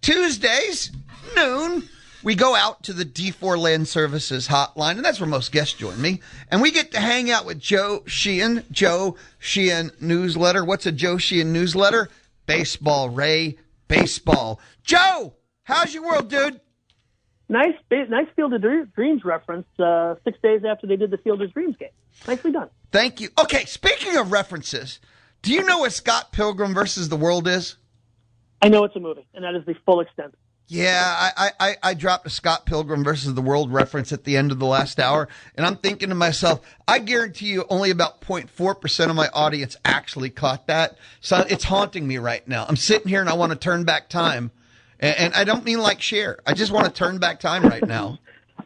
Tuesdays, noon, we go out to the D4 Land Services hotline, and that's where most guests join me. And we get to hang out with Joe Sheehan Newsletter. What's a Joe Sheehan Newsletter? Baseball, Ray, baseball. Joe, how's your world, dude? Nice Field of Dreams reference 6 days after they did the Field of Dreams game. Nicely done. Thank you. Okay, speaking of references, do you know what Scott Pilgrim versus the World is? I know it's a movie, and that is the full extent. Yeah, I dropped a Scott Pilgrim versus the World reference at the end of the last hour, and I'm thinking to myself, I guarantee you only about 0.4% of my audience actually caught that. So it's haunting me right now. I'm sitting here and I want to turn back time. And I don't mean like Cher. I just want to turn back time right now.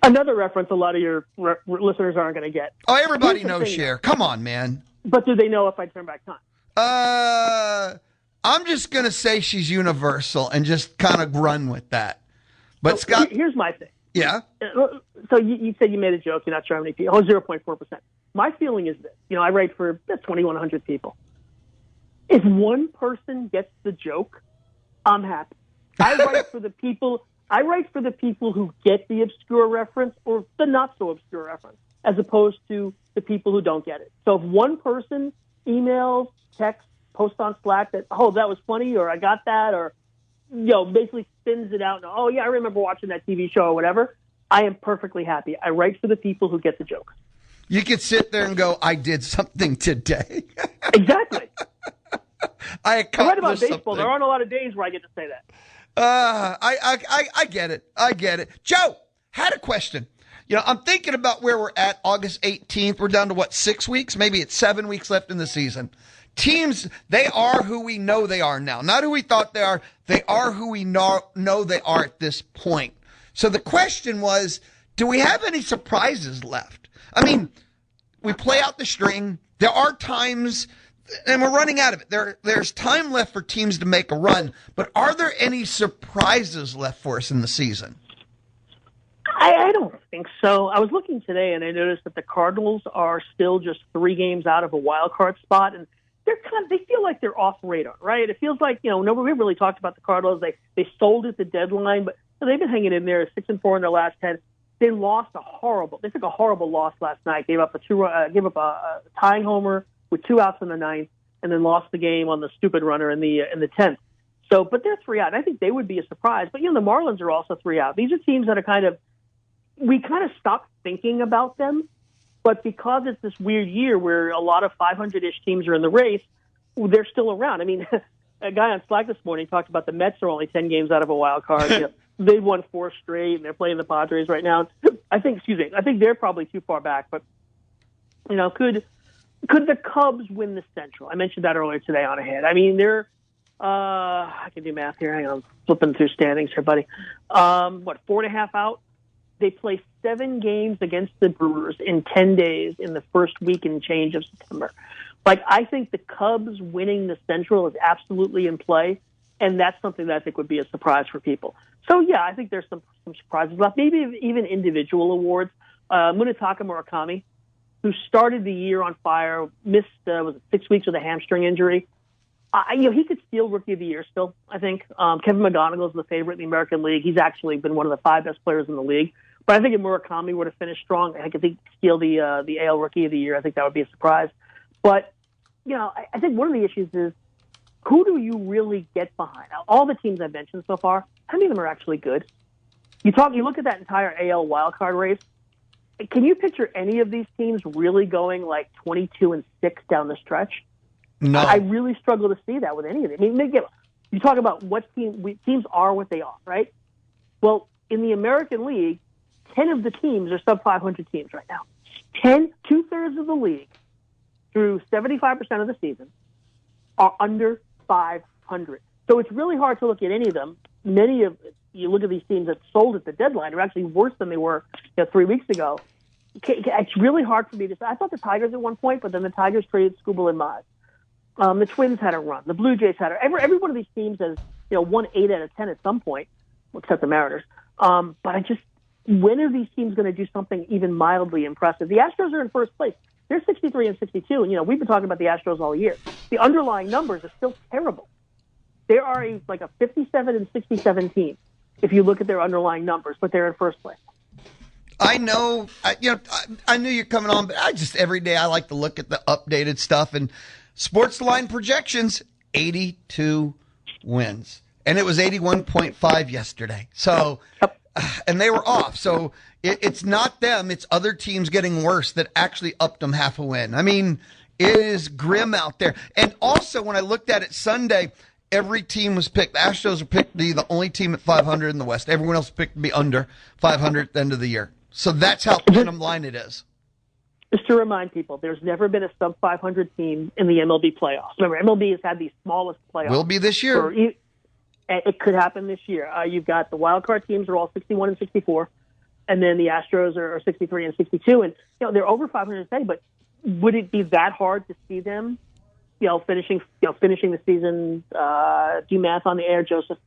Another reference a lot of your listeners aren't going to get. Oh, everybody knows Cher. Come on, man. But do they know if I turn back time? I'm just going to say she's universal and just kind of run with that. But Scott... Here's my thing. Yeah? So you said you made a joke. You're not sure how many people. Oh, 0.4%. My feeling is this. I write for 2,100 people. If one person gets the joke, I'm happy. I write for the people who get the obscure reference or the not so obscure reference, as opposed to the people who don't get it. So if one person emails, texts, posts on Slack that, oh, that was funny, or I got that, or basically spins it out and, oh yeah, I remember watching that TV show or whatever, I am perfectly happy. I write for the people who get the joke. You could sit there and go, I did something today. Exactly. I write about baseball. Something. There aren't a lot of days where I get to say that. I get it. I get it. Joe, had a question. I'm thinking about where we're at August 18th. We're down to 6 weeks? Maybe it's 7 weeks left in the season. Teams, they are who we know they are now. Not who we thought they are. They are who we know they are at this point. So the question was, do we have any surprises left? I mean, we play out the string. There are times... And we're running out of it. There's time left for teams to make a run, but are there any surprises left for us in the season? I don't think so. I was looking today, and I noticed that the Cardinals are still just 3 games out of a wild card spot, and they feel like they're off radar, right? It feels like nobody really talked about the Cardinals. They sold at the deadline, but they've been hanging in there, 6-4 in their last 10. They took a horrible loss last night. Gave up a tying homer with 2 outs in the 9th, and then lost the game on the stupid runner in the 10th. So, but they're 3 out. I think they would be a surprise. But the Marlins are also 3 out. These are teams that are we stopped thinking about them, but because it's this weird year where a lot of 500-ish teams are in the race, they're still around. I mean, a guy on Slack this morning talked about the Mets are only 10 games out of a wild card. They've won 4 straight, and they're playing the Padres right now. I think they're probably too far back, but could the Cubs win the Central? I mentioned that earlier today on Ahead. I mean, they're I can do math here. Hang on, I'm flipping through standings here, buddy. 4.5 out? They play 7 games against the Brewers in 10 days in the first week and change of September. I think the Cubs winning the Central is absolutely in play, and that's something that I think would be a surprise for people. So, yeah, I think there's some surprises left, maybe even individual awards. Munetaka Murakami, who started the year on fire, missed 6 weeks with a hamstring injury. He could steal Rookie of the Year still, I think. Kevin McGonigal's the favorite in the American League. He's actually been one of the 5 best players in the league. But I think if Murakami were to finish strong, I could steal the AL Rookie of the Year. I think that would be a surprise. But, I think one of the issues is, who do you really get behind? Now, all the teams I've mentioned so far, how many of them are actually good? You look at that entire AL wildcard race. Can you picture any of these teams really going 22-6 down the stretch? No. I really struggle to see that with any of them. I mean, you talk about what teams are what they are, right? Well, in the American League, 10 of the teams are sub-500 teams right now. 2/3 of the league through 75% of the season are under 500. So it's really hard to look at any of them. You look at these teams that sold at the deadline are actually worse than they were 3 weeks ago. It's really hard for me to say. I thought the Tigers at one point, but then the Tigers traded Skubal and Mize. The Twins had a run. The Blue Jays had every one of these teams has won 8 out of 10 at some point, except the Mariners. But when are these teams going to do something even mildly impressive? The Astros are in first place. They're 63 and 62, and we've been talking about the Astros all year. The underlying numbers are still terrible. They are like a 57 and 67 team if you look at their underlying numbers, but they're in first place. I know, I knew you're coming on, but every day I like to look at the updated stuff and sports line projections, 82 wins. And it was 81.5 yesterday. So, and they were off. So it's not them. It's other teams getting worse that actually upped them half a win. I mean, it is grim out there. And also when I looked at it Sunday, every team was picked. The Astros were picked to be the only team at 500 in the West. Everyone else picked to be under 500 at the end of the year. So that's how bottom line it is. Just to remind people, there's never been a sub-500 team in the MLB playoffs. Remember, MLB has had the smallest playoffs. Will be this year. It could happen this year. You've got the wild card teams are all 61 and 64, and then the Astros are 63 and 62. And they're over 500 today. But would it be that hard to see them, finishing the season? Do math on the air, Joseph.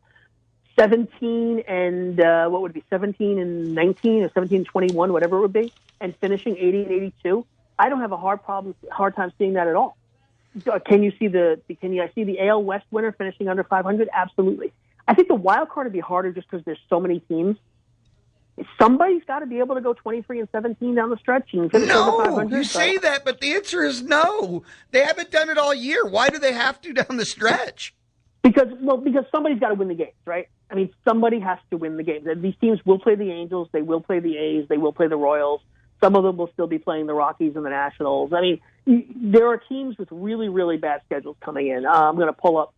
17 and what would it be 17 and 19 or 17 and 21, whatever it would be, and finishing 80 and 82. I don't have a hard time seeing that at all. Can you see the AL West winner finishing under 500? Absolutely. I think the wild card would be harder just because there's so many teams. Somebody's got to be able to go 23 and 17 down the stretch and finish over 500. You say that, but the answer is no. They haven't done it all year. Why do they have to down the stretch? Because somebody's got to win the games, right? I mean, somebody has to win the games. These teams will play the Angels, they will play the A's, they will play the Royals. Some of them will still be playing the Rockies and the Nationals. I mean, there are teams with really, really bad schedules coming in. I'm going to pull up.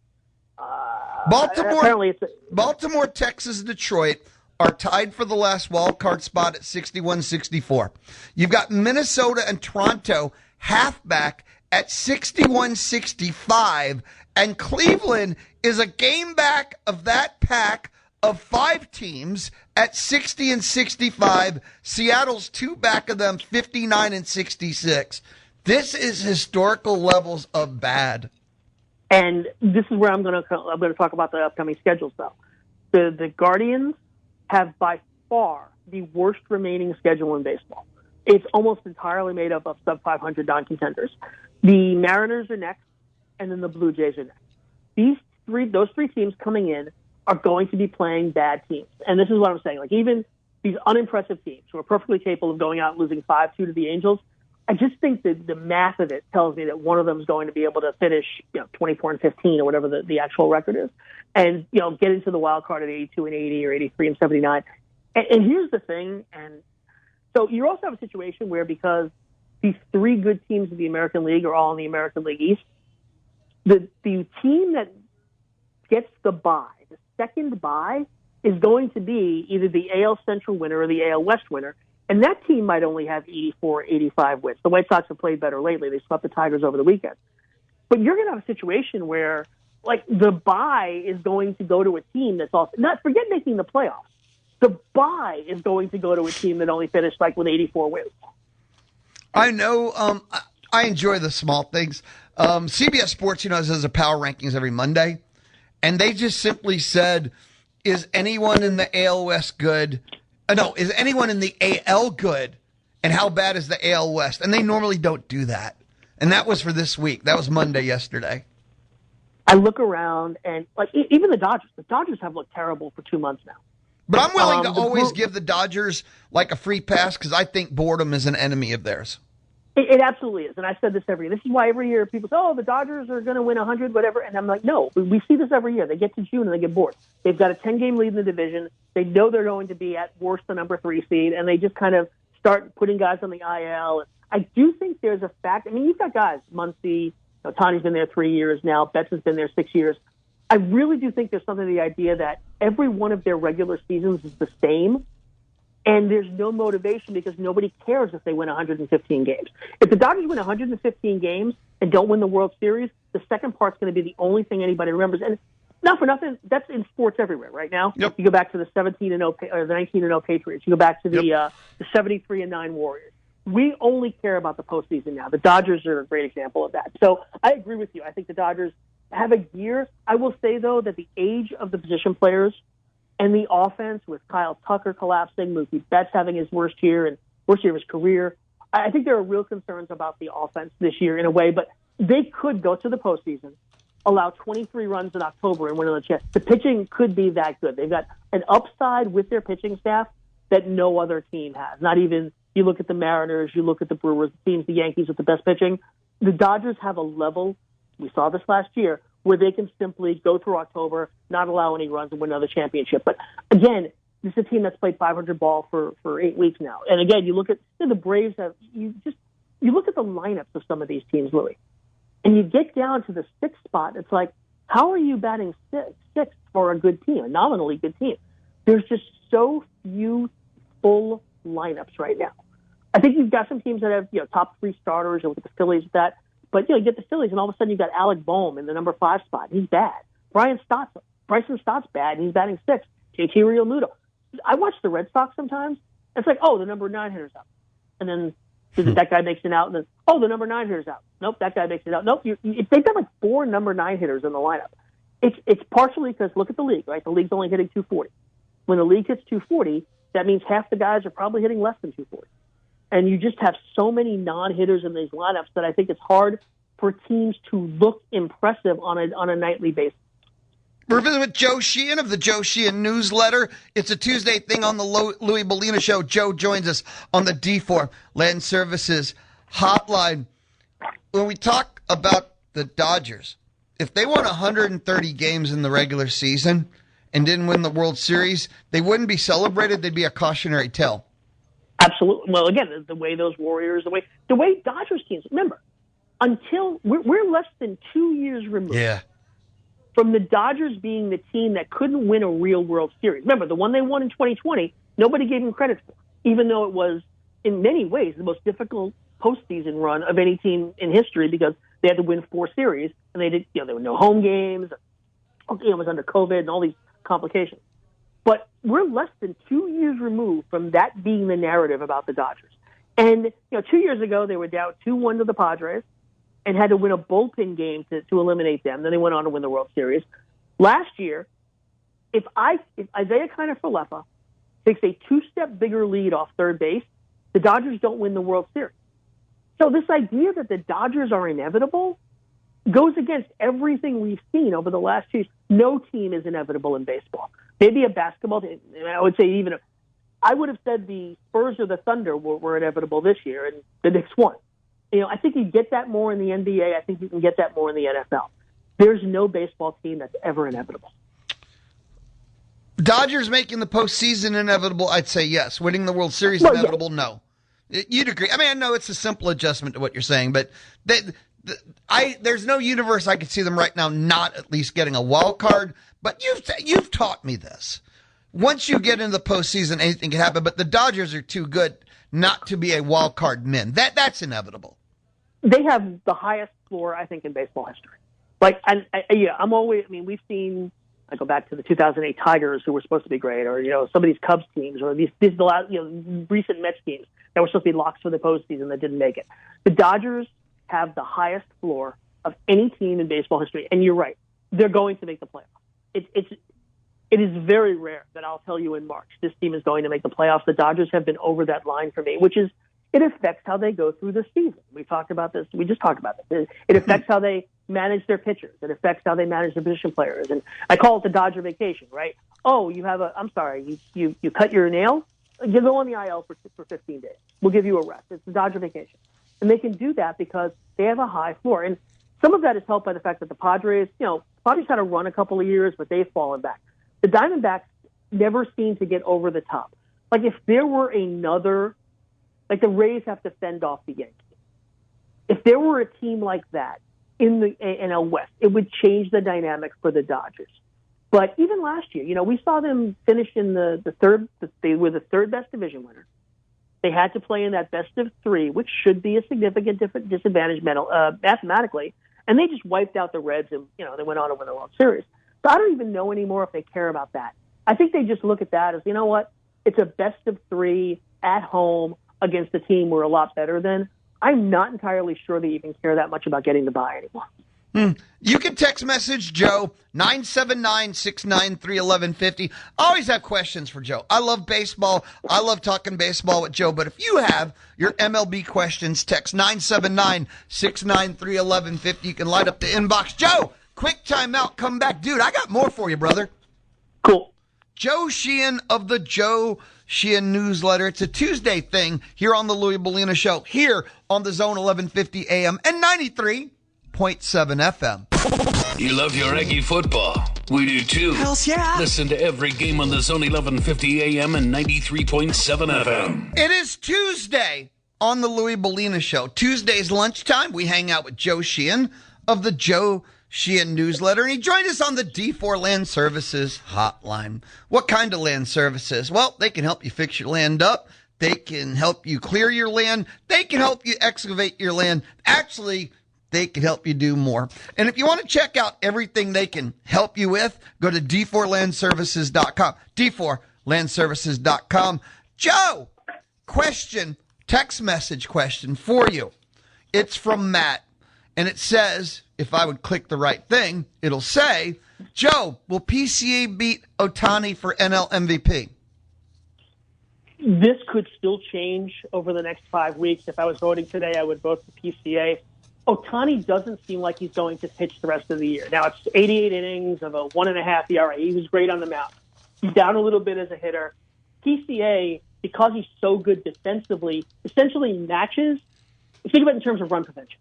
Baltimore, Texas, Detroit are tied for the last wild card spot at 61-64. You've got Minnesota and Toronto halfback at 61-65. And Cleveland is a game back of that pack of 5 teams at 60 and 65. Seattle's 2 back of them, 59 and 66. This is historical levels of bad. And this is where I'm going to talk about the upcoming schedules, though. The Guardians have by far the worst remaining schedule in baseball. It's almost entirely made up of sub-500 non-contenders. The Mariners are next, and then the Blue Jays are next. Those three teams coming in are going to be playing bad teams. And this is what I'm saying. Like, even these unimpressive teams who are perfectly capable of going out and losing 5-2 to the Angels, I just think that the math of it tells me that one of them is going to be able to finish 24 and 15 or whatever the actual record is, and get into the wild card at 82 and 80 or 83 and 79. And here's the thing. And so you also have a situation where, because these 3 good teams in the American League are all in the American League East, the team that gets the bye, the second bye, is going to be either the AL Central winner or the AL West winner, and that team might only have 84, 85 wins. The White Sox have played better lately. They swept the Tigers over the weekend. But you're going to have a situation where, like, the bye is going to go to a team that's also, forget making the playoffs. The bye is going to go to a team that only finished, like, with 84 wins. I know. I enjoy the small things. CBS Sports, does a power rankings every Monday, and they just simply said, is anyone in the AL West good? Is anyone in the AL good? And how bad is the AL West? And they normally don't do that. And that was for this week. That was Monday yesterday. I look around, and like even the Dodgers have looked terrible for 2 months now. But I'm willing to always give the Dodgers like a free pass because I think boredom is an enemy of theirs. It absolutely is. And I said this every year. This is why every year people say, the Dodgers are going to win 100, whatever. And I'm like, no, we see this every year. They get to June and they get bored. They've got a 10-game lead in the division. They know they're going to be at worst the number 3 seed, and they just kind of start putting guys on the IL. I do think there's a fact. I mean, you've got guys, Muncy, Tani's been there 3 years now. Betts has been there 6 years. I really do think there's something to the idea that every one of their regular seasons is the same, and there's no motivation because nobody cares if they win 115 games. If the Dodgers win 115 games and don't win the World Series, the second part's going to be the only thing anybody remembers. And not for nothing, that's in sports everywhere right now. Yep. You go back to the 17-0 or the 19-0 Patriots. You go back to the 73-9 Warriors. We only care about the postseason now. The Dodgers are a great example of that. So I agree with you. I think the Dodgers have a year. I will say, though, that the age of the position players and the offense, with Kyle Tucker collapsing, Mookie Betts having his worst year of his career, I think there are real concerns about the offense this year in a way, but they could go to the postseason allow 23 runs in October and win another chance. The pitching could be that good. They've got an upside with their pitching staff that no other team has. Not even, you look at the Mariners, you look at the Brewers, the teams, the Yankees with the best pitching. The Dodgers have a level, we saw this last year, where they can simply go through October, not allow any runs, and win another championship. But again, this is a team that's played 500 ball for 8 weeks now. And again, you look at the Braves have, you look at the lineups of some of these teams, Louis, and you get down to the 6th spot. It's like, how are you batting sixth for a good team, a nominally good team? There's just so few full lineups right now. I think you've got some teams that have, top 3 starters, and look at the Phillies with that. But, you get the Phillies, and all of a sudden you've got Alec Boehm in the number 5 spot. He's bad. Bryson Stott's bad, and he's batting 6th. JT Realmuto. I watch the Red Sox sometimes. It's like, the number 9 hitter's out. And then that guy makes it out, and then, the number 9 hitter's out. Nope, that guy makes it out. Nope, they've got like 4 number 9 hitters in the lineup. It's partially because, look at the league, right? The league's only hitting 240. When the league hits 240, that means half the guys are probably hitting less than 240. And you just have so many non-hitters in these lineups that I think it's hard for teams to look impressive on a nightly basis. We're visiting with Joe Sheehan of the Joe Sheehan Newsletter. It's a Tuesday thing on the Louis Bellina Show. Joe joins us on the D4 Land Services hotline. When we talk about the Dodgers, if they won 130 games in the regular season and didn't win the World Series, they wouldn't be celebrated. They'd be a cautionary tale. Absolutely. Well, again, the way those Warriors, the way Dodgers teams, remember, until we're less than 2 years removed from the Dodgers being the team that couldn't win a real World Series. Remember, the one they won in 2020, nobody gave them credit for, even though it was, in many ways, the most difficult postseason run of any team in history because they had to win 4 series, and they did. There were no home games. It was under COVID and all these complications. But we're less than 2 years removed from that being the narrative about the Dodgers. And 2 years ago, they were down 2-1 to the Padres and had to win a bullpen game to eliminate them. Then they went on to win the World Series. Last year, if Isaiah Kiner-Falefa takes a 2-step bigger lead off third base, the Dodgers don't win the World Series. So this idea that the Dodgers are inevitable goes against everything we've seen over the last 2 years. No team is inevitable in baseball. Maybe a basketball team. I would say I would have said the Spurs or the Thunder were inevitable this year, and the Knicks won. I think you get that more in the NBA. I think you can get that more in the NFL. There's no baseball team that's ever inevitable. Dodgers making the postseason inevitable, I'd say yes. Winning the World Series inevitable, no. You'd agree. I mean, I know it's a simple adjustment to what you're saying, but there's no universe I could see them right now not at least getting a wild card. But you've taught me this. Once you get into the postseason, anything can happen. But the Dodgers are too good not to be a wild card min. That's inevitable. They have the highest floor, I think, in baseball history. We've seen. I go back to the 2008 Tigers, who were supposed to be great, or some of these Cubs teams, or these recent Mets teams that were supposed to be locks for the postseason that didn't make it. The Dodgers have the highest floor of any team in baseball history, and you're right, they're going to make the playoffs. It is very rare that I'll tell you in March this team is going to make the playoffs. The Dodgers have been over that line for me, which is it affects how they go through the season. We talked about this. We just talked about this. It affects how they manage their pitchers. It affects how they manage their position players. And I call it the Dodger vacation, right? Oh, you cut your nail? You go on the IL for 15 days. We'll give you a rest. It's the Dodger vacation. And they can do that because they have a high floor. And some of that is helped by the fact that the Padres had a run a couple of years, but they've fallen back. The Diamondbacks never seem to get over the top. Like if there were another, like the Rays have to fend off the Yankees. If there were a team like that in the NL West, it would change the dynamic for the Dodgers. But even last year, we saw them finish in the third. They were the third best division winner. They had to play in that best of 3, which should be a significant disadvantage mathematically. And they just wiped out the Reds, and they went on to win the World Series. So I don't even know anymore if they care about that. I think they just look at that as, it's a best of 3 at home against a team we're a lot better than. I'm not entirely sure they even care that much about getting the bye anymore. You can text message Joe, 979-693-1150. I always have questions for Joe. I love baseball. I love talking baseball with Joe. But if you have your MLB questions, text 979-693-1150. You can light up the inbox. Joe, Quick timeout. Come back. Dude, I got more for you, brother. Cool. Joe Sheehan of the Joe Sheehan Newsletter. It's a Tuesday thing here on the Louis Bellina Show, here on the Zone 1150 AM and 93.7 FM. You love your Aggie football. We do too. Hells yeah. Listen to every game on the Zone 1150 AM and 93.7 FM. It is Tuesday on the Louis Bellina Show. Tuesday's lunchtime. We hang out with Joe Sheehan of the Joe Sheehan Newsletter, and he joined us on the D4 Land Services hotline. What kind of land services? Well, they can help you fix your land up. They can help you clear your land. They can help you excavate your land. Actually, they can help you do more. And if you want to check out everything they can help you with, go to d4landservices.com. d4landservices.com. Joe, text message question for you. It's from Matt, and it says, if I would click the right thing, it'll say, Joe, will PCA beat Ohtani for NL MVP? This could still change over the next 5 weeks. If I was voting today, I would vote for PCA. Ohtani doesn't seem like he's going to pitch the rest of the year. Now, it's 88 innings of a 1.5 ERA. He was great on the mound. He's down a little bit as a hitter. PCA, because he's so good defensively, essentially matches, think about it in terms of run prevention.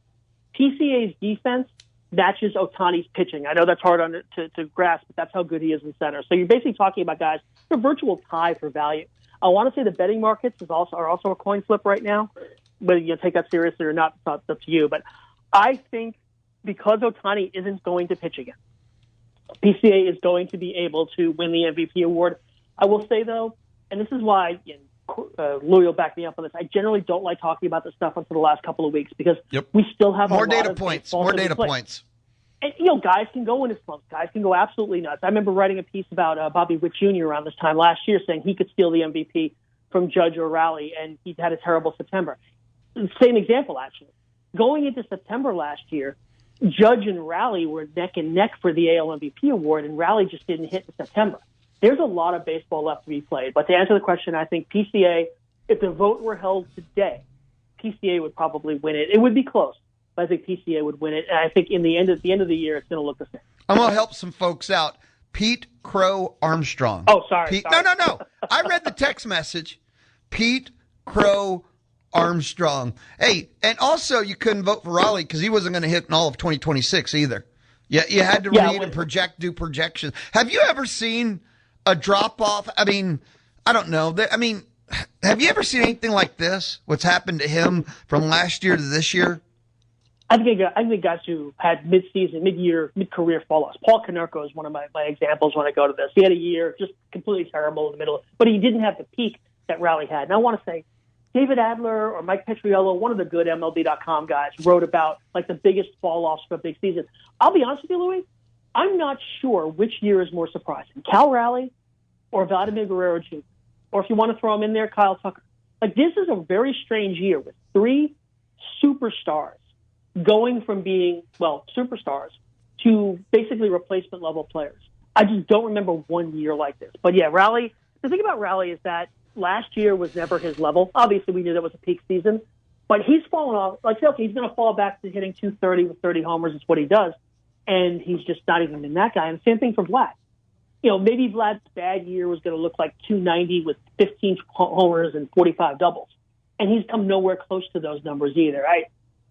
PCA's defense matches Ohtani's pitching. I know that's hard to grasp, but that's how good he is in center. So you're basically talking about guys, a virtual tie for value. I want to say the betting markets are also a coin flip right now. Whether you take that seriously or not, it's up to you. But I think because Ohtani isn't going to pitch again, PCA is going to be able to win the MVP award. I will say, though, and this is why Louis will back me up on this, I generally don't like talking about this stuff until the last couple of weeks because we still have more data points. More data points. And, guys can go into slumps. Guys can go absolutely nuts. I remember writing a piece about Bobby Witt Jr. around this time last year saying he could steal the MVP from Judge or Raleigh, and he had a terrible September. Same example, actually. Going into September last year, Judge and Raleigh were neck and neck for the AL MVP award, and Raleigh just didn't hit in September. There's a lot of baseball left to be played. But to answer the question, I think PCA, if the vote were held today, PCA would probably win it. It would be close, but I think PCA would win it. And I think at the end of the year, it's going to look the same. I'm going to help some folks out. Pete Crow Armstrong. Oh, sorry. No. I read the text message. Pete Crow Armstrong. Hey, and also you couldn't vote for Raleigh because he wasn't going to hit in all of 2026 either. Yeah, you had to read and do projections. Have you ever seen a drop-off? I mean, I don't know. Have you ever seen anything like this? What's happened to him from last year to this year? I think guys who had mid-season, mid-career fall-offs. Paul Konerko is one of my examples when I go to this. He had a year just completely terrible in the middle, but he didn't have the peak that Raleigh had. And I want to say, David Adler or Mike Petriello, one of the good MLB.com guys, wrote about like the biggest fall-offs for a big season. I'll be honest with you, Louis, I'm not sure which year is more surprising, Cal Raleigh or Vladimir Guerrero Jr., or if you want to throw him in there, Kyle Tucker. Like, this is a very strange year with three superstars going from being, superstars to basically replacement-level players. I just don't remember one year like this. But, yeah, Raleigh, the thing about Raleigh is that last year was never his level. Obviously, we knew that was a peak season. But he's fallen off. Like, okay, he's going to fall back to hitting 230 with 30 homers. It's what he does. And he's just not even been that guy. And same thing for Vlad. Maybe Vlad's bad year was going to look like 290 with 15 homers and 45 doubles. And he's come nowhere close to those numbers either.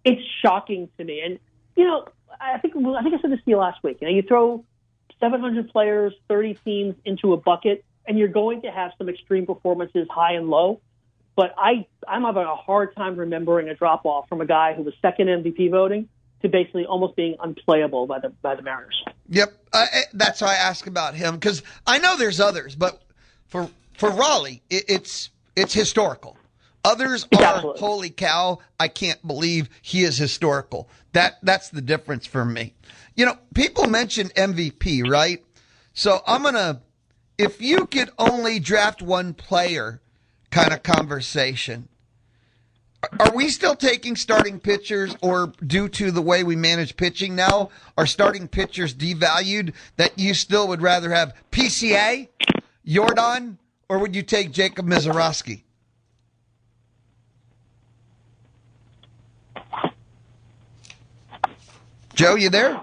It's shocking to me. And, I think I said this to you last week. You throw 700 players, 30 teams into a bucket, and you're going to have some extreme performances high and low. But I'm having a hard time remembering a drop-off from a guy who was second MVP voting to basically almost being unplayable by the Mariners. Yep, that's why I ask about him, because I know there's others, but for Raleigh, it's historical. Others are, Absolutely. Holy cow, I can't believe he is historical. That's the difference for me. People mention MVP, right? So if you could only draft one player kind of conversation, are we still taking starting pitchers, or due to the way we manage pitching now, are starting pitchers devalued that you still would rather have PCA, Jordan, or would you take Jacob Mizorowski? Joe, you there?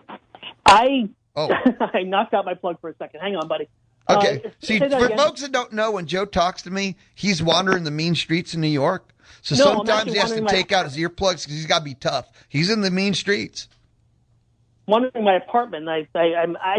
Oh. I knocked out my plug for a second. Hang on, buddy. Okay. See, say that for again. folks that don't know, when Joe talks to me, he's wandering the mean streets in New York. So No, I'm sometimes actually he has to wandering take out his earplugs because he's got to be tough. He's in the mean streets. Wandering my apartment. I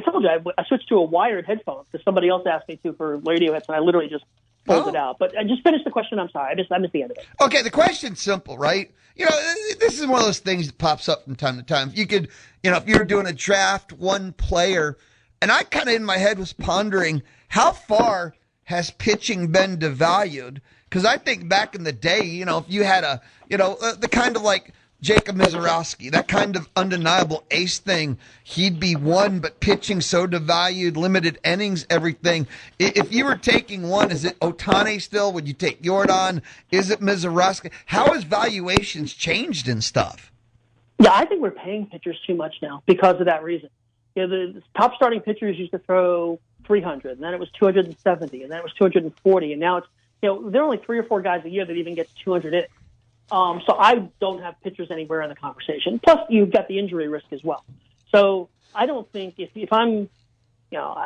told you I switched to a wired headphone because somebody else asked me to for radio heads, and I literally just pulled it out. But I just finished the question. I'm sorry. I missed the end of it. Okay, the question's simple, right? You know, this is one of those things that pops up from time to time. If you could, you know, if you're doing a draft, one player, and I kind of in my head was pondering how far has pitching been devalued? Because I think back in the day, you know, if you had a, you know, the kind of like Jacob Mizorowski, that kind of undeniable ace thing, he'd be one, but pitching so devalued, limited innings, everything. If you were taking one, is it Ohtani still? Would you take Jordan? Is it Mizorowski? How has valuations changed and stuff? Yeah, I think we're paying pitchers too much now because of that reason. You know, the top starting pitchers used to throw 300, and then it was 270, and then it was 240, and now it's, you know, there are only 3 or 4 guys a year that even get 200 innings. So I don't have pitchers anywhere in the conversation. Plus, you've got the injury risk as well. So I don't think if I'm, you know,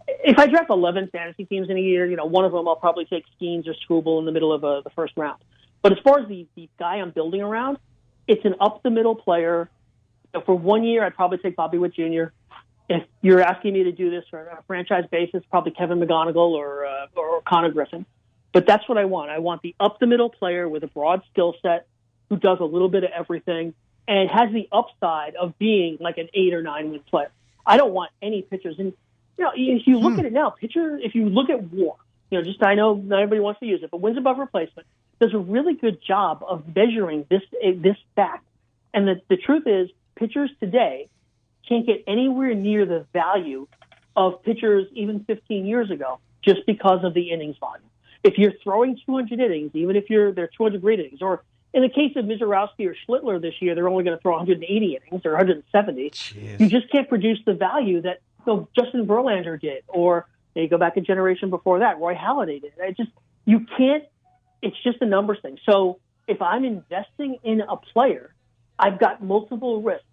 if I draft 11 fantasy teams in a year, you know, one of them I'll probably take Skeens or Struble in the middle of the first round. But as far as the guy I'm building around, it's an up-the-middle player. You know, for 1 year, I'd probably take Bobby Witt Jr. If you're asking me to do this on a franchise basis, probably Kevin McGonigal or Connor Griffin. But that's what I want. I want the up-the-middle player with a broad skill set who does a little bit of everything and has the upside of being like an 8 or 9 win player. I don't want any pitchers. And, you know, if you look at it now, if you look at WAR, you know, just I know not everybody wants to use it, but wins above replacement does a really good job of measuring this fact. And the truth is, pitchers today can't get anywhere near the value of pitchers even 15 years ago just because of the innings volume. If you're throwing 200 innings, even if they're 200 great innings, or in the case of Mizorowski or Schlittler this year, they're only going to throw 180 innings or 170. Jeez. You just can't produce the value that Justin Verlander did, or you go back a generation before that, Roy Halladay did. You can't. It's just a numbers thing. So if I'm investing in a player, I've got multiple risks.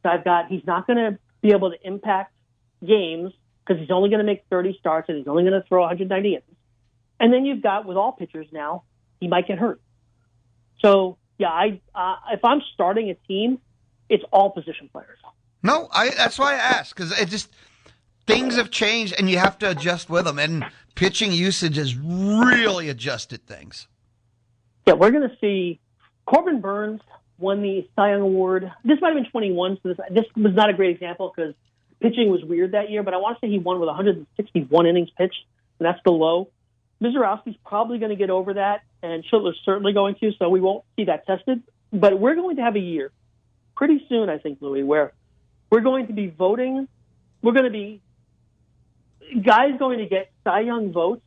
He's not going to be able to impact games because he's only going to make 30 starts and he's only going to throw 190 innings. And then you've got, with all pitchers now, he might get hurt. So, yeah, if I'm starting a team, it's all position players. No, that's why I asked, because things have changed and you have to adjust with them. And pitching usage has really adjusted things. Yeah, we're going to see Corbin Burns won the Cy Young Award. This might have been 21, so this was not a great example because pitching was weird that year, but I want to say he won with 161 innings pitched, and that's the low. Mizorowski's probably going to get over that, and Schlittler's certainly going to, so we won't see that tested. But we're going to have a year pretty soon, I think, Louis, where we're going to be voting. We're going to be guys going to get Cy Young votes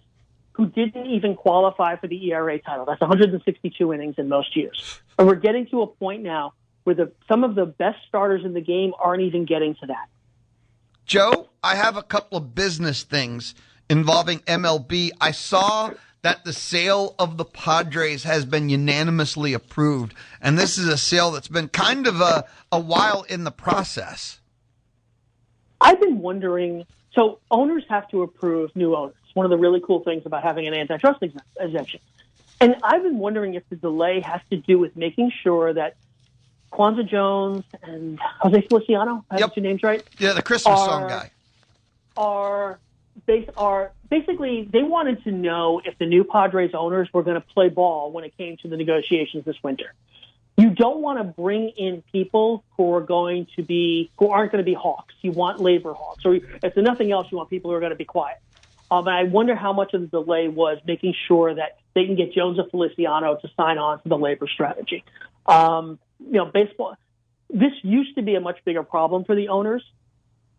who didn't even qualify for the ERA title. That's 162 innings in most years. And we're getting to a point now where some of the best starters in the game aren't even getting to that. Joe, I have a couple of business things involving MLB. I saw that the sale of the Padres has been unanimously approved, and this is a sale that's been kind of a while in the process. I've been wondering, so owners have to approve new owners. One of the really cool things about having an antitrust exemption. And I've been wondering if the delay has to do with making sure that Kwanzaa Jones and Jose Feliciano, I have the two names right? Yeah, the Christmas song guy. Are basically, they wanted to know if the new Padres owners were going to play ball when it came to the negotiations this winter. You don't want to bring in people who aren't going to be hawks. You want labor hawks. Or if nothing else, you want people who are going to be quiet. And I wonder how much of the delay was making sure that they can get Jones and Feliciano to sign on to the labor strategy. Baseball, this used to be a much bigger problem for the owners.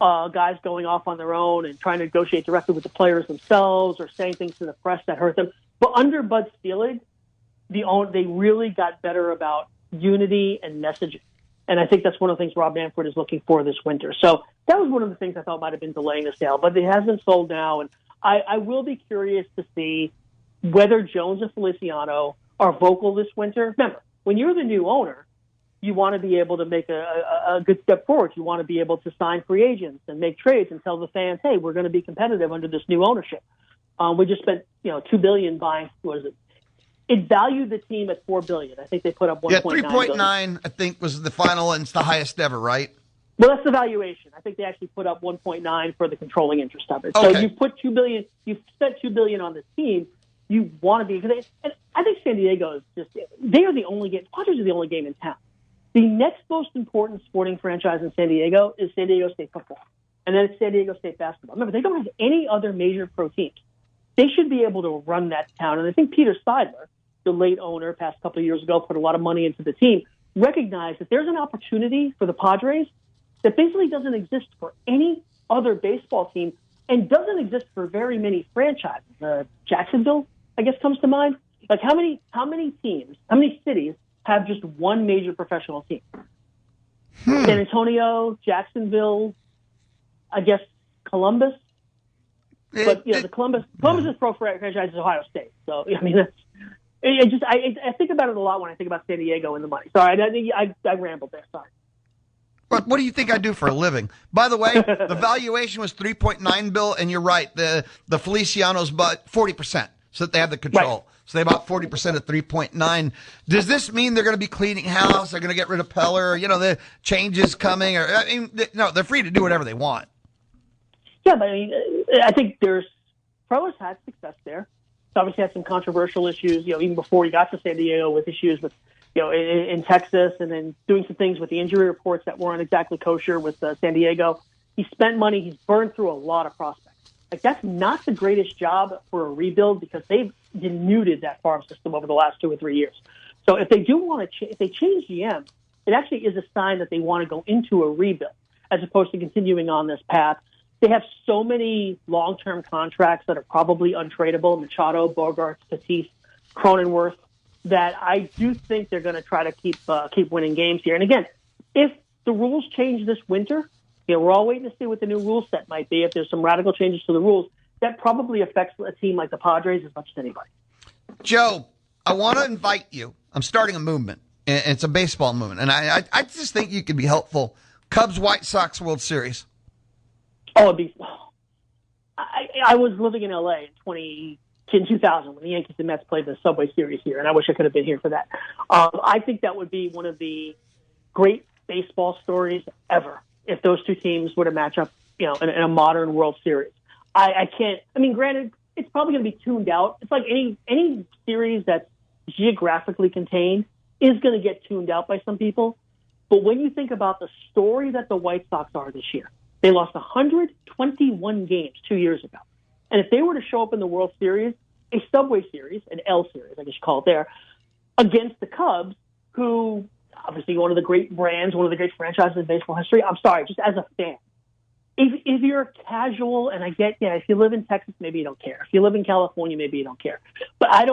Guys going off on their own and trying to negotiate directly with the players themselves or saying things to the press that hurt them. But under Bud Selig, they really got better about unity and messaging. And I think that's one of the things Rob Manfred is looking for this winter. So that was one of the things I thought might have been delaying the sale, but it has been sold now. And I will be curious to see whether Jones and Feliciano are vocal this winter. Remember, when you're the new owner, you want to be able to make a good step forward. You want to be able to sign free agents and make trades and tell the fans, hey, we're going to be competitive under this new ownership. We just spent, $2 billion buying, what is it? It valued the team at $4 billion. I think they put up 1.9 $3.9, I think, was the final, and it's the highest ever, right? Well, that's the valuation. I think they actually put up 1.9 for the controlling interest of it. Okay. So you've put $2 billion, you've spent $2 billion on this team. You want to be, and I think San Diego is they are the only game. Padres are the only game in town. The next most important sporting franchise in San Diego is San Diego State football, and then it's San Diego State basketball. Remember, they don't have any other major pro teams. They should be able to run that town, and I think Peter Seidler, the late owner, past couple of years ago, put a lot of money into the team, recognized that there's an opportunity for the Padres that basically doesn't exist for any other baseball team and doesn't exist for very many franchises. Jacksonville, I guess, comes to mind. Like how many teams, how many cities have just one major professional team? San Antonio, Jacksonville, I guess Columbus. But the Columbus is pro franchise is Ohio State. So I mean, I think about it a lot when I think about San Diego and the money. Sorry, I rambled there. Sorry. But what do you think I do for a living? By the way, the valuation was $3.9 billion, and you're right. The Felicianos bought 40%, so that they have the control. Right. So they bought 40% at 3.9. Does this mean they're going to be cleaning house? They're going to get rid of Peller? The changes coming? No, they're free to do whatever they want. Yeah, but I think Pro has had success there. It's obviously had some controversial issues, even before he got to San Diego, with issues with, in Texas, and then doing some things with the injury reports that weren't exactly kosher with San Diego. He spent money. He's burned through a lot of prospects. Like, that's not the greatest job for a rebuild because they've denuded that farm system over the last 2 or 3 years. So if they do want to, if they change GM, it actually is a sign that they want to go into a rebuild as opposed to continuing on this path. They have so many long-term contracts that are probably untradeable: Machado, Bogarts, Tatis, Cronenworth, that I do think they're going to try to keep winning games here. And again, if the rules change this winter, we're all waiting to see what the new rule set might be. If there's some radical changes to the rules, that probably affects a team like the Padres as much as anybody. Joe, I want to invite you. I'm starting a movement. It's a baseball movement, and I just think you could be helpful. Cubs White Sox World Series. Oh, it'd be. I was living in LA in 2000 when the Yankees and Mets played the Subway Series here, and I wish I could have been here for that. I think that would be one of the great baseball stories ever if those two teams were to match up, in a modern World Series. I can't. I mean, granted, it's probably going to be tuned out. It's like any series that's geographically contained is going to get tuned out by some people. But when you think about the story that the White Sox are this year, they lost 121 games 2 years ago. And if they were to show up in the World Series, a Subway Series, an L Series, I guess you call it there, against the Cubs, who obviously one of the great brands, one of the great franchises in baseball history, I'm sorry, just as a fan, if you're casual, and I get, if you live in Texas, maybe you don't care. If you live in California, maybe you don't care. But I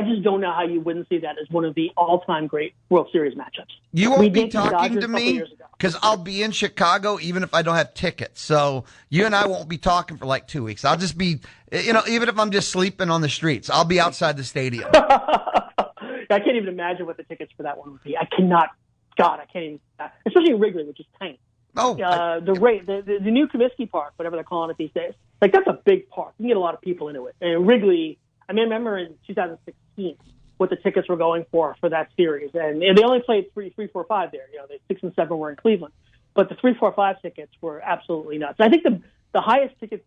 just don't know how you wouldn't see that as one of the all-time great World Series matchups. You won't be talking to me because I'll be in Chicago even if I don't have tickets. So you and I won't be talking for like 2 weeks. I'll just be, even if I'm just sleeping on the streets, I'll be outside the stadium. I can't even imagine what the tickets for that one would be. I can't even, especially in Wrigley, which is tiny. The new Comiskey Park, whatever they're calling it these days, like that's a big park. You can get a lot of people into it. And Wrigley, I remember in 2016 what the tickets were going for that series, and they only played 3, 4, 5 there. The 6 and 7 were in Cleveland, but the 3, 4, 5 tickets were absolutely nuts. I think the highest ticket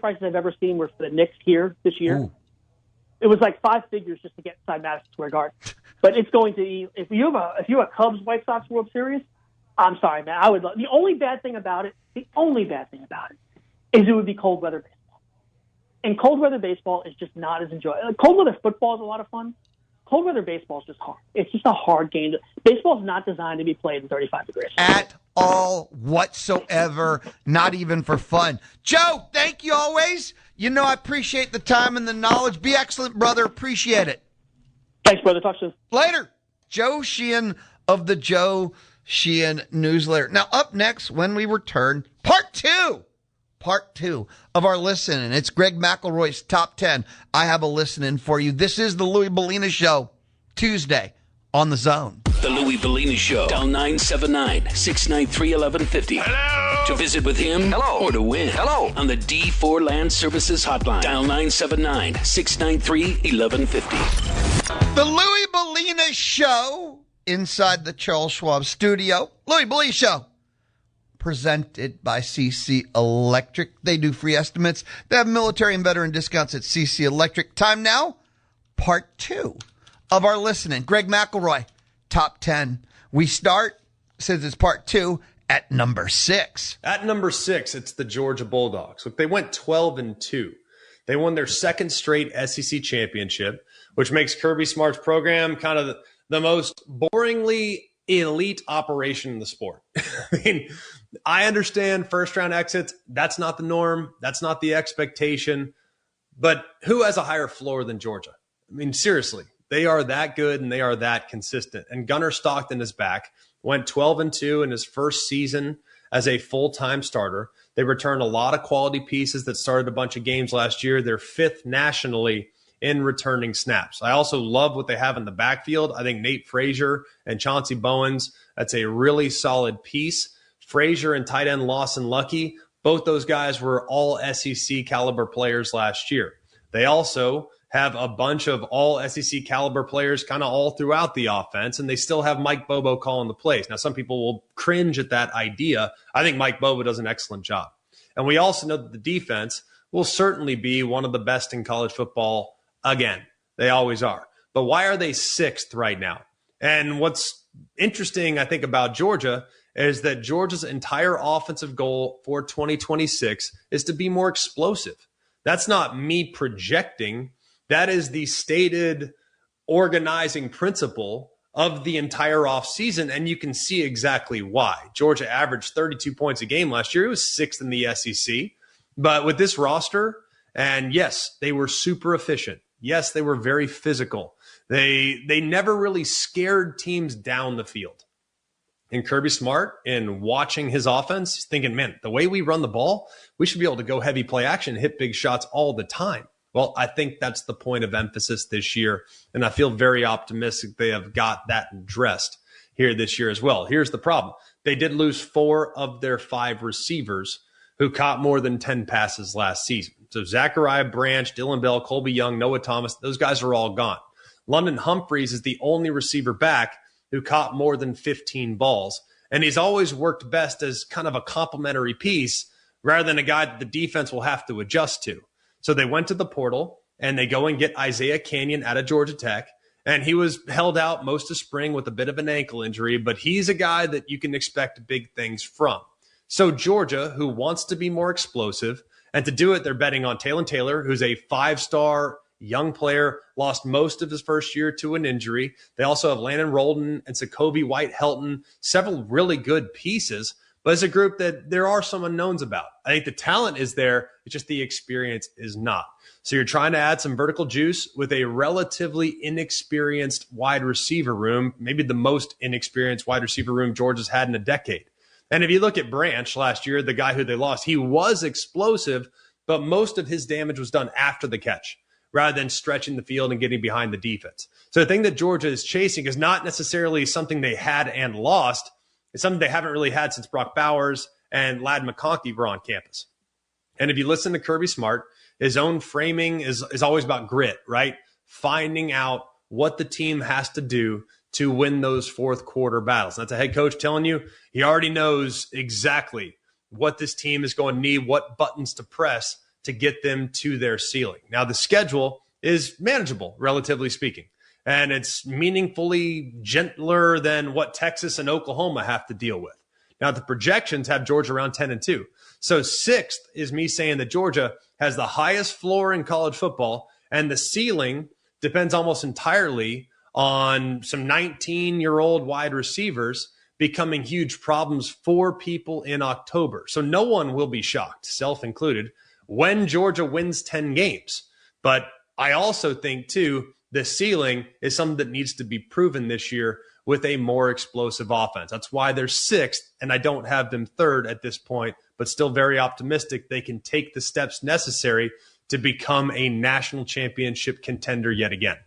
prices I've ever seen were for the Knicks here this year. Ooh. It was like 5 figures just to get inside Madison Square Garden. But it's going to be, if you have a Cubs White Sox World Series, I'm sorry, man. I would love. The only bad thing about it is it would be cold weather baseball. And cold weather baseball is just not as enjoyable. Cold weather football is a lot of fun. Cold weather baseball is just hard. It's just a hard game. Baseball is not designed to be played in 35 degrees. At all whatsoever, not even for fun. Joe, thank you always. I appreciate the time and the knowledge. Be excellent, brother. Appreciate it. Thanks, brother. Talk soon. Later. Joe Sheehan of the Joe Sheehan Newsletter. Now, up next, when we return, part two of our listening. It's Greg McElroy's Top 10. I have a listening for you. This is the Louis Bellina Show, Tuesday on The Zone. The Louis Bellini Show. Dial 979-693-1150. Hello? To visit with him. Hello? Or to win. Hello? On the D4 Land Services Hotline. Dial 979-693-1150. The Louis Bellini Show inside the Charles Schwab studio. Louis Bellini Show. Presented by CC Electric. They do free estimates. They have military and veteran discounts at CC Electric. Time now, part 2 of our listening. Greg McElroy, top 10. We start, since it's part 2, at number 6. At number 6, it's the Georgia Bulldogs. Look, they went 12-2. They won their second straight SEC championship, which makes Kirby Smart's program kind of the most boringly elite operation in the sport. I mean, I understand first-round exits. That's not the norm. That's not the expectation. But who has a higher floor than Georgia? I mean, seriously, they are that good and they are that consistent. And Gunnar Stockton is back, went 12-2 in his first season as a full-time starter. They returned a lot of quality pieces that started a bunch of games last year. They're 5th nationally in returning snaps. I also love what they have in the backfield. I think Nate Frazier and Chauncey Bowens, that's a really solid piece. Frazier and tight end Lawson Lucky, both those guys were all SEC caliber players last year. They also have a bunch of all SEC caliber players kind of all throughout the offense, and they still have Mike Bobo calling the plays. Now, some people will cringe at that idea. I think Mike Bobo does an excellent job. And we also know that the defense will certainly be one of the best in college football again. They always are. But why are they 6th right now? And what's interesting, I think, about Georgia is that Georgia's entire offensive goal for 2026 is to be more explosive. That's not me projecting. That is the stated organizing principle of the entire offseason, and you can see exactly why. Georgia averaged 32 points a game last year. It was 6th in the SEC. But with this roster, and yes, they were super efficient. Yes, they were very physical. They never really scared teams down the field. And Kirby Smart, in watching his offense, he's thinking, man, the way we run the ball, we should be able to go heavy play action, hit big shots all the time. Well, I think that's the point of emphasis this year, and I feel very optimistic they have got that addressed here this year as well. Here's the problem. They did lose 4 of their 5 receivers who caught more than 10 passes last season. So Zachariah Branch, Dylan Bell, Colby Young, Noah Thomas, those guys are all gone. London Humphreys is the only receiver back who caught more than 15 balls. And he's always worked best as kind of a complementary piece rather than a guy that the defense will have to adjust to. So they went to the portal and they go and get Isaiah Canyon out of Georgia Tech. And he was held out most of spring with a bit of an ankle injury, but he's a guy that you can expect big things from. So Georgia, who wants to be more explosive, and to do it, they're betting on Taylon Taylor, who's a 5-star young player, lost most of his first year to an injury. They also have Landon Rolden and Sakobi White-Helton, several really good pieces, but it's a group that there are some unknowns about. I think the talent is there, it's just the experience is not. So you're trying to add some vertical juice with a relatively inexperienced wide receiver room, maybe the most inexperienced wide receiver room Georgia's had in a decade. And if you look at Branch last year, the guy who they lost, he was explosive, but most of his damage was done after the catch rather than stretching the field and getting behind the defense. So the thing that Georgia is chasing is not necessarily something they had and lost. It's something they haven't really had since Brock Bowers and Ladd McConkey were on campus. And if you listen to Kirby Smart, his own framing is always about grit, right? Finding out what the team has to do to win those fourth quarter battles. That's a head coach telling you he already knows exactly what this team is going to need, what buttons to press to get them to their ceiling. Now, the schedule is manageable, relatively speaking, and it's meaningfully gentler than what Texas and Oklahoma have to deal with. Now, the projections have Georgia around 10-2. So 6th is me saying that Georgia has the highest floor in college football, and the ceiling depends almost entirely on some 19-year-old wide receivers becoming huge problems for people in October. So no one will be shocked, self included, when Georgia wins 10 games. But I also think, too, the ceiling is something that needs to be proven this year with a more explosive offense. That's why they're 6th, and I don't have them 3rd at this point, but still very optimistic they can take the steps necessary to become a national championship contender yet again.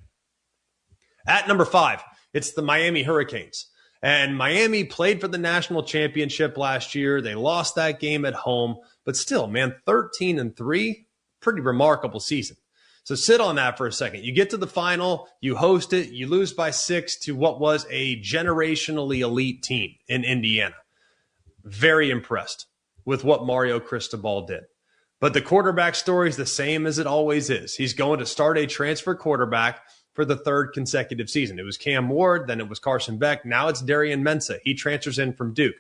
At number 5, It's the Miami Hurricanes. And Miami played for the national championship last year. They lost that game at home, but still, man, 13-3, pretty remarkable season. So sit on that for a second. You get to the final, you host it, you lose by 6 to what was a generationally elite team in Indiana. Very impressed with what Mario Cristobal did. But the quarterback story is the same as it always is. He's going to start a transfer quarterback for the third consecutive season. It was Cam Ward, then it was Carson Beck. Now it's Darian Mensah. He transfers in from Duke.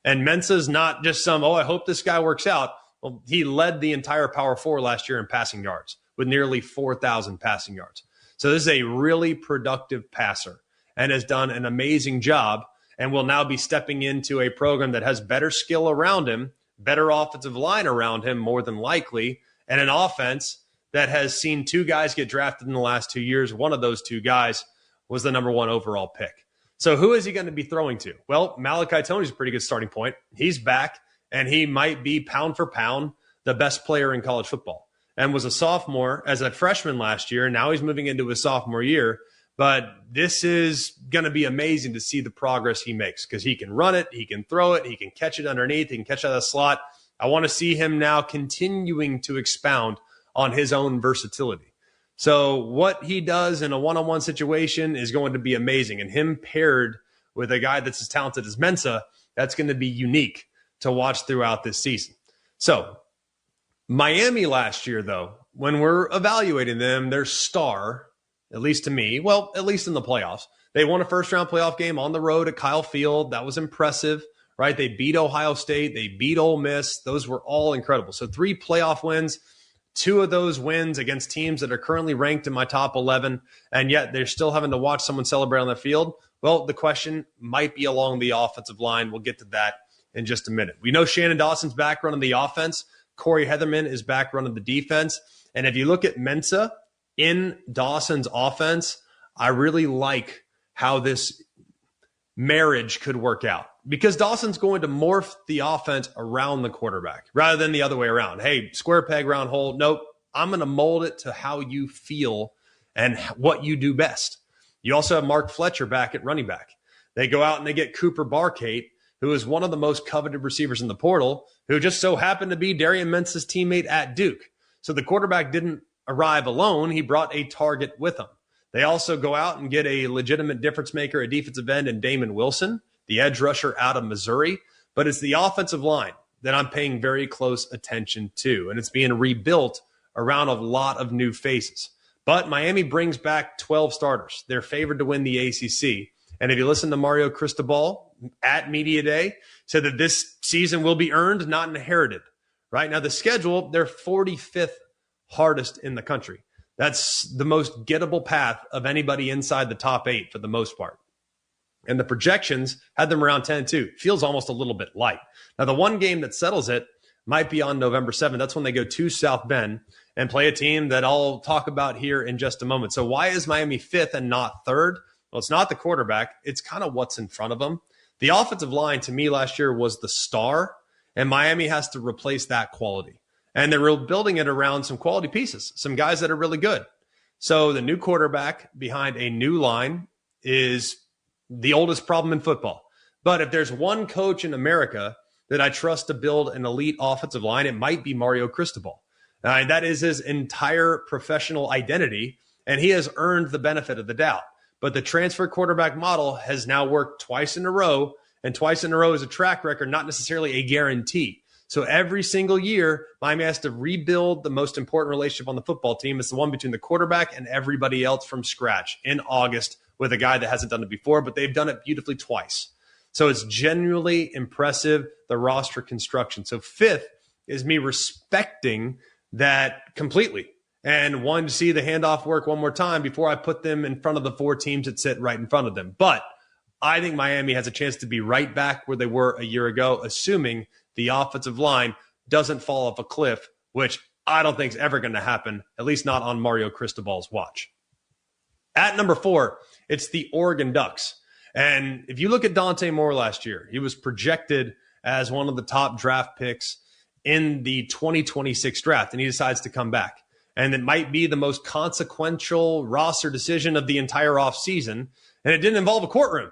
And Mensah's not just some, I hope this guy works out. Well, he led the entire Power Four last year in passing yards with nearly 4,000 passing yards. So this is a really productive passer and has done an amazing job and will now be stepping into a program that has better skill around him, better offensive line around him, more than likely, and an offense that has seen 2 guys get drafted in the last 2 years. One of those 2 guys was the number 1 overall pick. So who is he going to be throwing to? Well, Malachi Tony's a pretty good starting point. He's back, and he might be pound for pound the best player in college football and was a sophomore as a freshman last year. Now he's moving into his sophomore year. But this is going to be amazing to see the progress he makes because he can run it, he can throw it, he can catch it underneath, he can catch it out of the slot. I want to see him now continuing to expound on his own versatility. So what he does in a one-on-one situation is going to be amazing. And him paired with a guy that's as talented as Mensah, that's going to be unique to watch throughout this season. So Miami last year, though, when we're evaluating them, their star, at least to me, well, at least in the playoffs, they won a first-round playoff game on the road at Kyle Field. That was impressive, right? They beat Ohio State. They beat Ole Miss. Those were all incredible. So 3 playoff wins, 2 of those wins against teams that are currently ranked in my top 11, and yet they're still having to watch someone celebrate on the field. Well, the question might be along the offensive line. We'll get to that in just a minute. We know Shannon Dawson's back running the offense. Corey Heatherman is back running the defense. And if you look at Mensah in Dawson's offense, I really like how this marriage could work out because Dawson's going to morph the offense around the quarterback rather than the other way around. Hey, square peg, round hole. Nope. I'm going to mold it to how you feel and what you do best. You also have Mark Fletcher back at running back. They go out and they get Cooper Barkate, who is one of the most coveted receivers in the portal, who just so happened to be Darian Mensah's teammate at Duke. So the quarterback didn't arrive alone. He brought a target with him. They also go out and get a legitimate difference maker, a defensive end, and Damon Wilson, the edge rusher out of Missouri. But it's the offensive line that I'm paying very close attention to, and it's being rebuilt around a lot of new faces. But Miami brings back 12 starters. They're favored to win the ACC. And if you listen to Mario Cristobal at Media Day, said that this season will be earned, not inherited. Right now, the schedule, they're 45th hardest in the country. That's the most gettable path of anybody inside the top 8 for the most part. And the projections had them around 10-2. Feels almost a little bit light. Now, the one game that settles it might be on November 7th. That's when they go to South Bend and play a team that I'll talk about here in just a moment. So why is Miami 5th and not 3rd? Well, it's not the quarterback. It's kind of what's in front of them. The offensive line, to me, last year was the star, and Miami has to replace that quality. And they're building it around some quality pieces, some guys that are really good. So the new quarterback behind a new line is the oldest problem in football. But if there's one coach in America that I trust to build an elite offensive line, it might be Mario Cristobal. That is his entire professional identity, and he has earned the benefit of the doubt. But the transfer quarterback model has now worked twice in a row, and twice in a row is a track record, not necessarily a guarantee. So every single year, Miami has to rebuild the most important relationship on the football team. It's the one between the quarterback and everybody else from scratch in August with a guy that hasn't done it before, but they've done it beautifully twice. So it's genuinely impressive, the roster construction. So 5th is me respecting that completely and wanting to see the handoff work one more time before I put them in front of the 4 teams that sit right in front of them. But I think Miami has a chance to be right back where they were a year ago, assuming the offensive line doesn't fall off a cliff, which I don't think is ever going to happen, at least not on Mario Cristobal's watch. At number 4, it's the Oregon Ducks. And if you look at Dante Moore last year, he was projected as one of the top draft picks in the 2026 draft, and he decides to come back. And it might be the most consequential roster decision of the entire offseason. And it didn't involve a courtroom.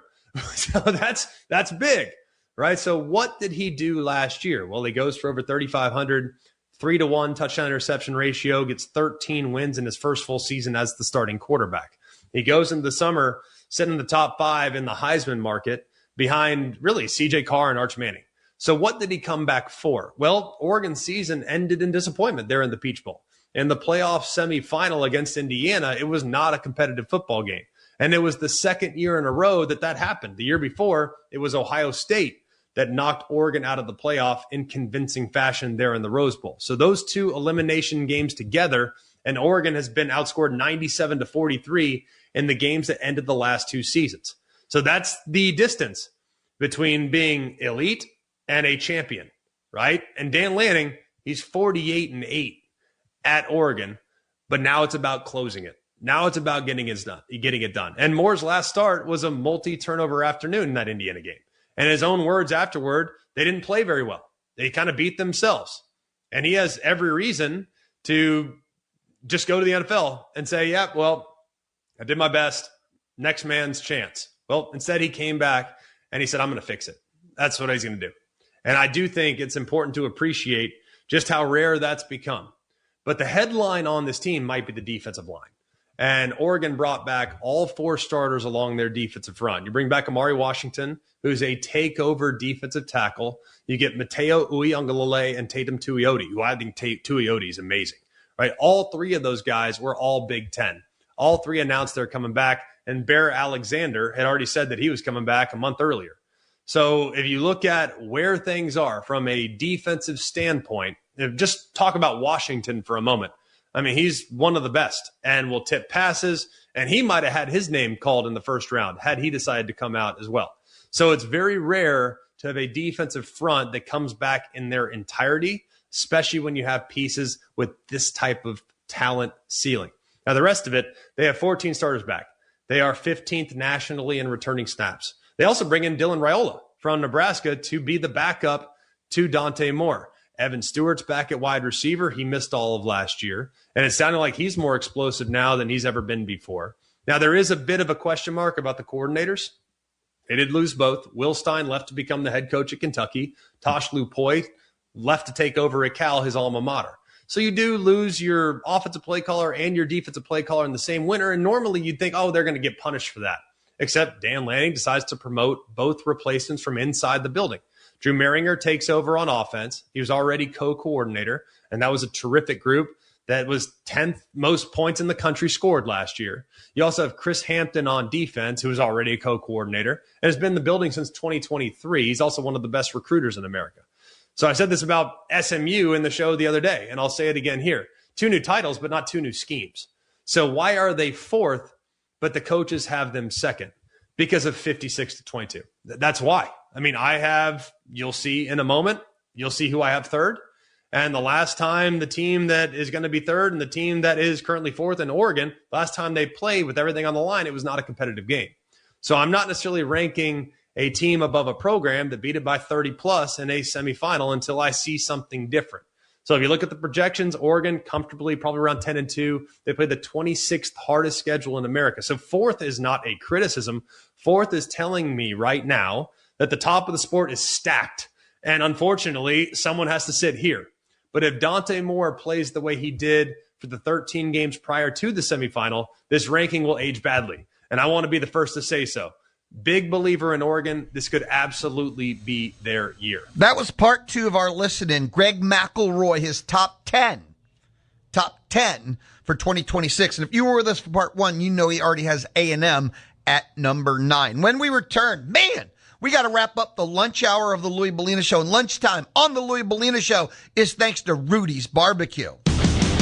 So that's big, right? So what did he do last year? Well, he goes for over 3,500, 3-to-1 touchdown interception ratio, gets 13 wins in his first full season as the starting quarterback. He goes into the summer sitting in the top 5 in the Heisman market behind really CJ Carr and Arch Manning. So what did he come back for? Well, Oregon's season ended in disappointment there in the Peach Bowl. In the playoff semifinal against Indiana, it was not a competitive football game. And it was the second year in a row that happened. The year before, it was Ohio State that knocked Oregon out of the playoff in convincing fashion there in the Rose Bowl. So those two elimination games together, and Oregon has been outscored 97-43 in the games that ended the last 2 seasons. So that's the distance between being elite and a champion, right? And Dan Lanning, he's 48-8 at Oregon, but now it's about closing it. Now it's about getting it done. And Moore's last start was a multi-turnover afternoon in that Indiana game. And his own words afterward, they didn't play very well. They kind of beat themselves. And he has every reason to just go to the NFL and say, yeah, well, I did my best. Next man's chance. Well, instead he came back and he said, I'm going to fix it. That's what he's going to do. And I do think it's important to appreciate just how rare that's become. But the headline on this team might be the defensive line. And Oregon brought back all 4 starters along their defensive front. You bring back Amari Washington, who's a takeover defensive tackle. You get Mateo Uiagalelei and Tatum Tuioti, who I think Tuioti is amazing. Right? All 3 of those guys were all Big Ten. All 3 announced they're coming back, and Bear Alexander had already said that he was coming back a month earlier. So if you look at where things are from a defensive standpoint, just talk about Washington for a moment. I mean, he's one of the best and will tip passes, and he might have had his name called in the first round had he decided to come out as well. So it's very rare to have a defensive front that comes back in their entirety, especially when you have pieces with this type of talent ceiling. Now, the rest of it, they have 14 starters back. They are 15th nationally in returning snaps. They also bring in Dylan Raiola from Nebraska to be the backup to Dante Moore. Evan Stewart's back at wide receiver. He missed all of last year, and it sounded like he's more explosive now than he's ever been before. Now, there is a bit of a question mark about the coordinators. They did lose both. Will Stein left to become the head coach at Kentucky. Tosh Lupoy left to take over at Cal, his alma mater. So you do lose your offensive play caller and your defensive play caller in the same winter, and normally you'd think, oh, they're going to get punished for that. Except Dan Lanning decides to promote both replacements from inside the building. Drew Mehringer takes over on offense. He was already co-coordinator, and that was a terrific group that was 10th most points in the country scored last year. You also have Chris Hampton on defense, who was already a co-coordinator and has been in the building since 2023. He's also one of the best recruiters in America. So I said this about SMU in the show the other day, and I'll say it again here. 2 new titles, but not 2 new schemes. So why are they 4th, but the coaches have them 2nd? Because of 56-22. That's why. I mean, you'll see in a moment, you'll see who I have 3rd. And the last time the team that is going to be 3rd and the team that is currently 4th in Oregon, last time they played with everything on the line, it was not a competitive game. So I'm not necessarily ranking a team above a program that beat it by 30 plus in a semifinal until I see something different. So if you look at the projections, Oregon comfortably probably around 10-2. They play the 26th hardest schedule in America. So 4th is not a criticism. 4th is telling me right now that the top of the sport is stacked. And unfortunately, someone has to sit here. But if Dante Moore plays the way he did for the 13 games prior to the semifinal, this ranking will age badly. And I want to be the first to say so. Big believer in Oregon. This could absolutely be their year. That was part 2 of our listen-in. Greg McElroy, his top 10 for 2026. And if you were with us for part 1, you know he already has A&M at number 9. When we return, man, we got to wrap up the lunch hour of the Louis Bellina Show. And lunchtime on the Louis Bellina Show is thanks to Rudy's Barbecue.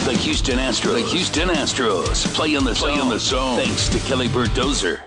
The Houston Astros play in the zone. Thanks to Kelly Bird Dozer.